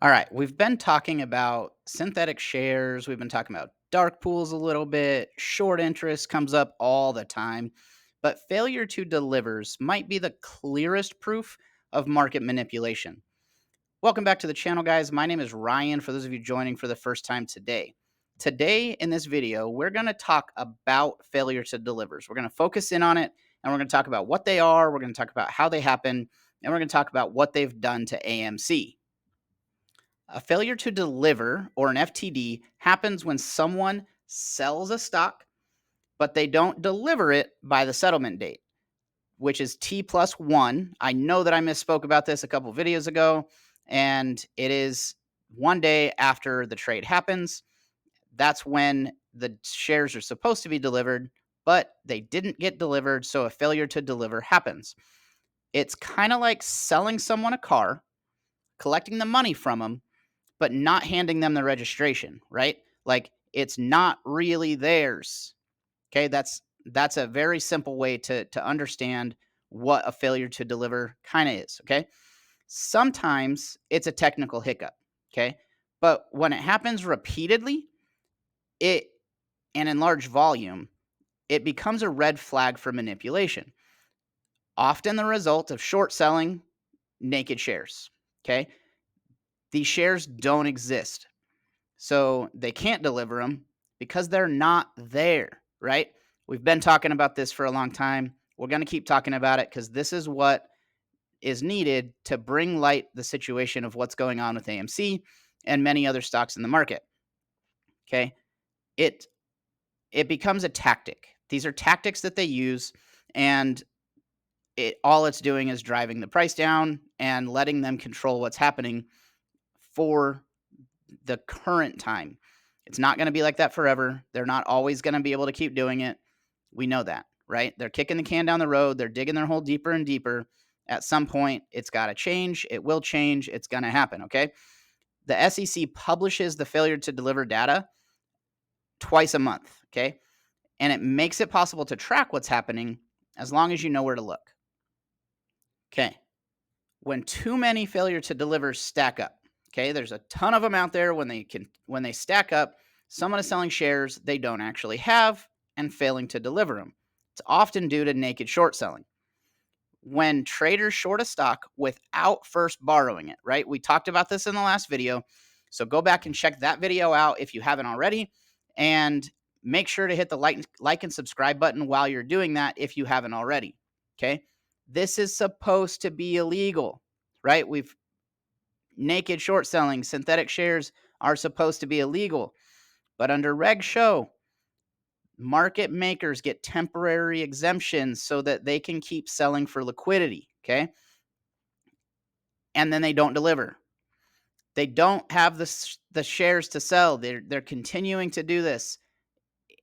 All right, we've been talking about synthetic shares. We've been talking about dark pools a little bit. Short interest comes up all the time, but failure to delivers might be the clearest proof of market manipulation. Welcome back to the channel, guys. My name is Ryan, for those of you joining for the first time today. Today, in this video, we're going to talk about failure to delivers. We're going to focus in on it, and we're going to talk about what they are. We're going to talk about how they happen, and we're going to talk about what they've done to AMC. A failure to deliver, or an FTD, happens when someone sells a stock, but they don't deliver it by the settlement date, which is T+1. I know that I misspoke about this a couple videos ago, and it is 1 day after the trade happens. That's when the shares are supposed to be delivered, but they didn't get delivered, so a failure to deliver happens. It's kind of like selling someone a car, collecting the money from them, but not handing them the registration, right? Like it's not really theirs. Okay, that's a very simple way to understand what a failure to deliver kind of is. Okay, sometimes it's a technical hiccup. Okay, but when it happens repeatedly, it and in large volume, it becomes a red flag for manipulation. Often the result of short selling naked shares. Okay, these shares don't exist. So they can't deliver them because they're not there, right? We've been talking about this for a long time. We're going to keep talking about it because this is what is needed to bring light the situation of what's going on with AMC and many other stocks in the market. Okay. It it becomes a tactic. These are tactics that they use, and all it's doing is driving the price down and letting them control what's happening for the current time. It's not going to be like that forever. They're not always going to be able to keep doing it. We know that, right? They're kicking the can down the road. They're digging their hole deeper and deeper. At some point, it's got to change. It will change. It's going to happen, okay? The SEC publishes the failure to deliver data twice a month, okay? And it makes it possible to track what's happening as long as you know where to look. Okay. When too many failure to delivers stack up, okay, there's a ton of them out there. When they stack up, someone is selling shares they don't actually have and failing to deliver them. It's often due to naked short selling. When traders short a stock without first borrowing it, right? We talked about this in the last video. So go back and check that video out if you haven't already. And make sure to hit the like and subscribe button while you're doing that if you haven't already. Okay. This is supposed to be illegal, right? Naked short selling, synthetic shares are supposed to be illegal. But under Reg SHO, market makers get temporary exemptions so that they can keep selling for liquidity, okay? And then they don't deliver. They don't have the shares to sell. They're continuing to do this.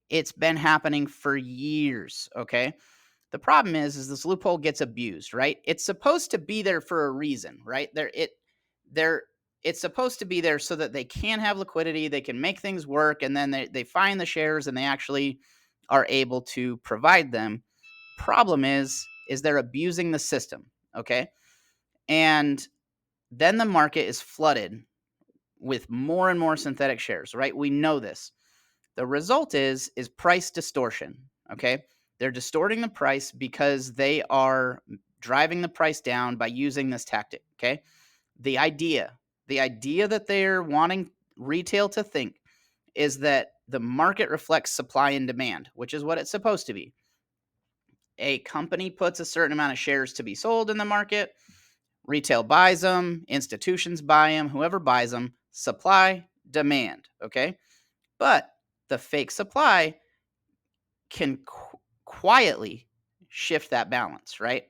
It's been happening for years, okay? The problem is this loophole gets abused, right? It's supposed to be there for a reason, right? They're it's supposed to be there so that they can have liquidity, they can make things work, and then they find the shares and they actually are able to provide them. Problem is they're abusing the system, okay? And then the market is flooded with more and more synthetic shares, right? We know this. The result is price distortion, okay? They're distorting the price because they are driving the price down by using this tactic, okay? The idea that they're wanting retail to think is that the market reflects supply and demand, which is what it's supposed to be. A company puts a certain amount of shares to be sold in the market, retail buys them, institutions buy them, whoever buys them, supply, demand, okay? But the fake supply can quietly shift that balance, right?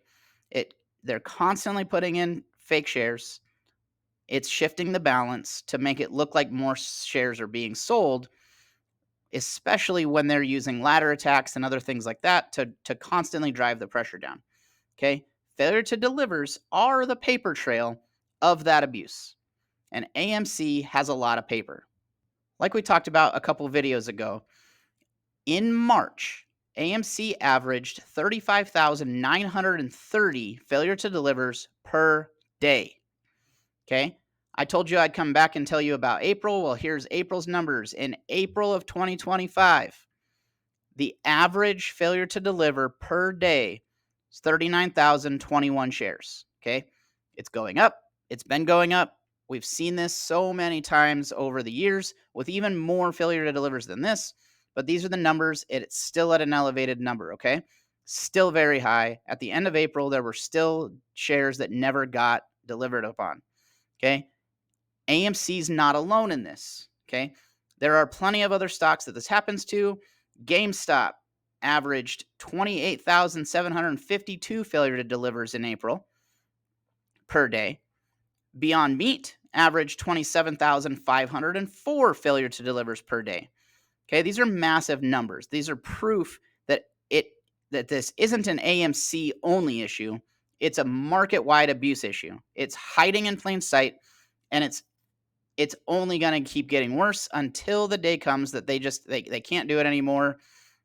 They're constantly putting in fake shares. It's shifting the balance to make it look like more shares are being sold, especially when they're using ladder attacks and other things like that to constantly drive the pressure down. Okay? Failure to delivers are the paper trail of that abuse. And AMC has a lot of paper. Like we talked about a couple videos ago, in March, AMC averaged 35,930 failure to delivers per day. Okay? I told you I'd come back and tell you about April. Well, here's April's numbers. In April of 2025, the average failure to deliver per day is 39,021 shares. Okay. It's going up. It's been going up. We've seen this so many times over the years with even more failure to delivers than this. But these are the numbers. It's still at an elevated number. Okay. Still very high. At the end of April, there were still shares that never got delivered upon. Okay. AMC's not alone in this. Okay. There are plenty of other stocks that this happens to. GameStop averaged 28,752 failure to delivers in April per day. Beyond Meat averaged 27,504 failure to delivers per day. Okay, these are massive numbers. These are proof that this isn't an AMC only issue. It's a market-wide abuse issue. It's hiding in plain sight, and it's only going to keep getting worse until the day comes that they can't do it anymore.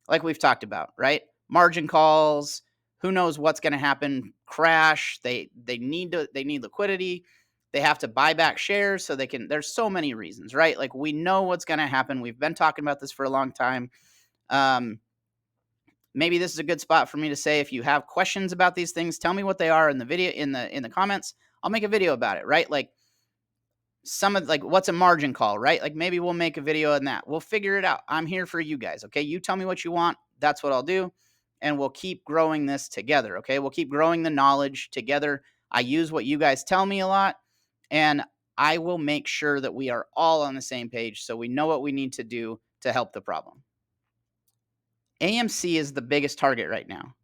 Like we've talked about, right? Margin calls, who knows what's going to happen, crash, they need liquidity. They have to buy back shares so they can. There's so many reasons, right? Like we know what's going to happen. We've been talking about this for a long time. Maybe this is a good spot for me to say, if you have questions about these things, tell me what they are in the video, in the comments. I'll make a video about it, right? Like what's a margin call, right? Like maybe we'll make a video on that. We'll figure it out. I'm here for you guys. Okay. You tell me what you want. That's what I'll do. And we'll keep growing this together. Okay. We'll keep growing the knowledge together. I use what you guys tell me a lot, and I will make sure that we are all on the same page so we know what we need to do to help the problem. AMC is the biggest target right now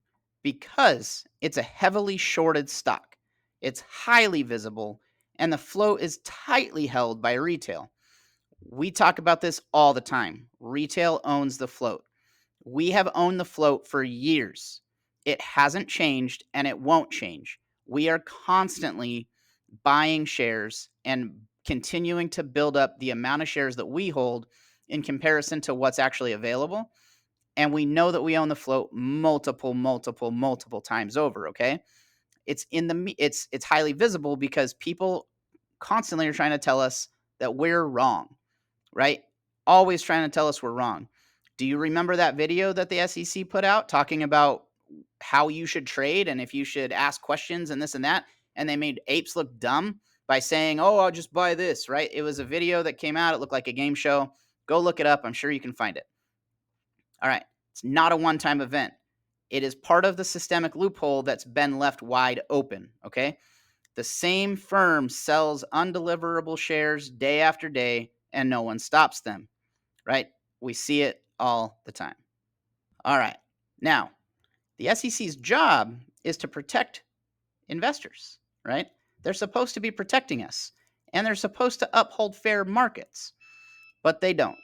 because it's a heavily shorted stock. It's highly visible, and the float is tightly held by retail. We talk about this all the time. Retail owns the float. We have owned the float for years. It hasn't changed, and it won't change. We are constantly buying shares and continuing to build up the amount of shares that we hold in comparison to what's actually available. And we know that we own the float multiple times over. Okay. It's highly visible because people constantly are trying to tell us that we're wrong, right? Always trying to tell us we're wrong. Do you remember that video that the SEC put out talking about how you should trade and if you should ask questions and this and that? And they made apes look dumb by saying, oh, I'll just buy this, right? It was a video that came out. It looked like a game show. Go look it up. I'm sure you can find it. All right. It's not a one-time event. It is part of the systemic loophole that's been left wide open. Okay. The same firm sells undeliverable shares day after day, and no one stops them, right? We see it all the time. All right. Now, the SEC's job is to protect investors, right? They're supposed to be protecting us, and they're supposed to uphold fair markets, but they don't.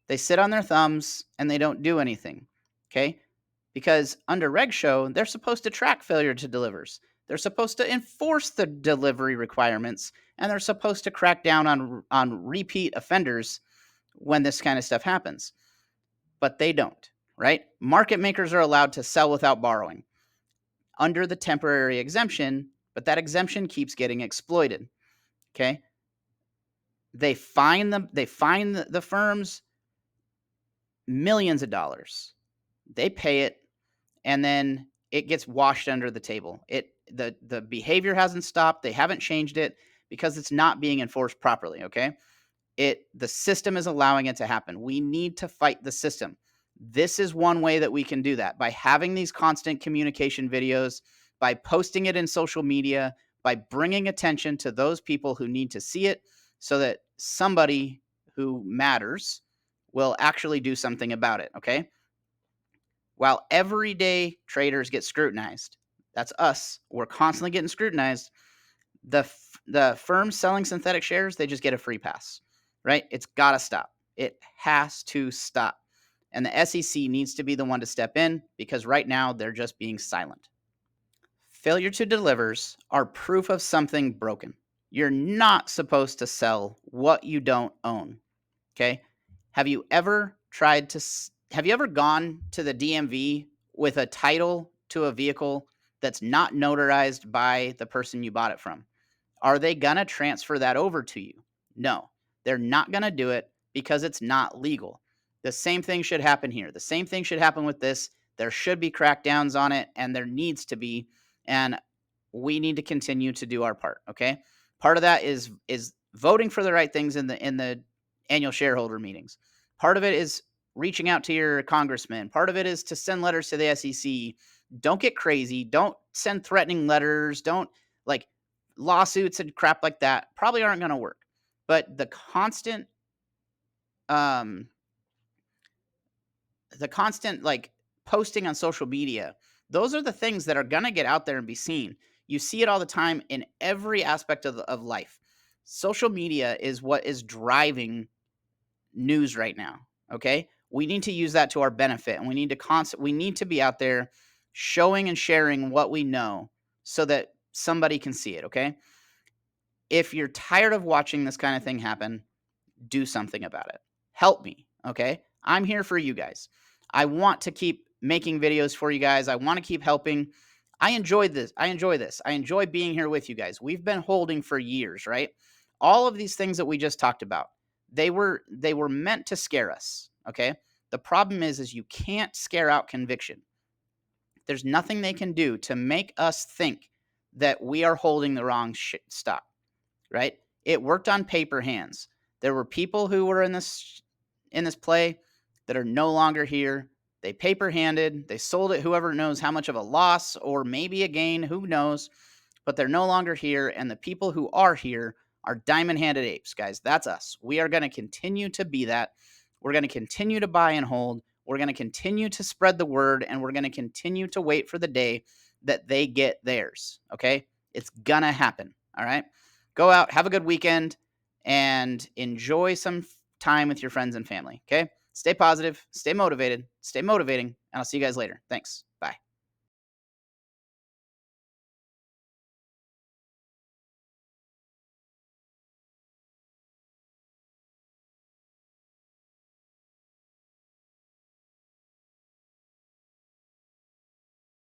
They sit on their thumbs and they don't do anything, okay? Because under Reg SHO, they're supposed to track failure to delivers. They're supposed to enforce the delivery requirements, and they're supposed to crack down on repeat offenders when this kind of stuff happens. But they don't, right? Market makers are allowed to sell without borrowing under the temporary exemption, but that exemption keeps getting exploited. Okay? They fine the firms millions of dollars. They pay it, and then it gets washed under the table. The behavior hasn't stopped. They haven't changed it because it's not being enforced properly. Okay? The system is allowing it to happen. We need to fight the system. This is one way that we can do that, by having these constant communication videos, by posting it in social media, by bringing attention to those people who need to see it so that somebody who matters will actually do something about it. Okay. While everyday traders get scrutinized, that's us. We're constantly getting scrutinized. The firms selling synthetic shares, they just get a free pass, right? It's got to stop. It has to stop. And the SEC needs to be the one to step in because right now they're just being silent. Failure to delivers are proof of something broken. You're not supposed to sell what you don't own. Okay? Have you ever gone to the DMV with a title to a vehicle that's not notarized by the person you bought it from? Are they going to transfer that over to you? No, they're not going to do it because it's not legal. The same thing should happen here. The same thing should happen with this. There should be crackdowns on it, and there needs to be. And we need to continue to do our part. Okay. Part of that is voting for the right things in the annual shareholder meetings. Part of it is reaching out to your congressman. Part of it is to send letters to the SEC. Don't get crazy. Don't send threatening letters. Don't like lawsuits and crap like that. Probably aren't going to work. But um the constant like posting on social media, those are the things that are going to get out there and be seen. You see it all the time in every aspect of life. Social media is what is driving news right now. Okay, we need to use that to our benefit, and we need to be out there showing and sharing what we know so that somebody can see it. Okay, if you're tired of watching this kind of thing happen, do something about it. Help me, okay? I'm here for you guys. I want to keep making videos for you guys. I want to keep helping. I enjoy this. I enjoy this. I enjoy being here with you guys. We've been holding for years, right? All of these things that we just talked about, they were meant to scare us, okay? The problem is you can't scare out conviction. There's nothing they can do to make us think that we are holding the wrong stock, right? It worked on paper hands. There were people who were in this play that are no longer here. They paper handed, they sold it, whoever knows how much of a loss or maybe a gain, who knows, but they're no longer here. And the people who are here are diamond handed apes, guys. That's us. We are going to continue to be that. We're going to continue to buy and hold. We're going to continue to spread the word, and we're going to continue to wait for the day that they get theirs. Okay. It's going to happen. All right. Go out, have a good weekend, and enjoy some time with your friends and family. Okay. Stay positive, stay motivated, stay motivating, and I'll see you guys later. Thanks.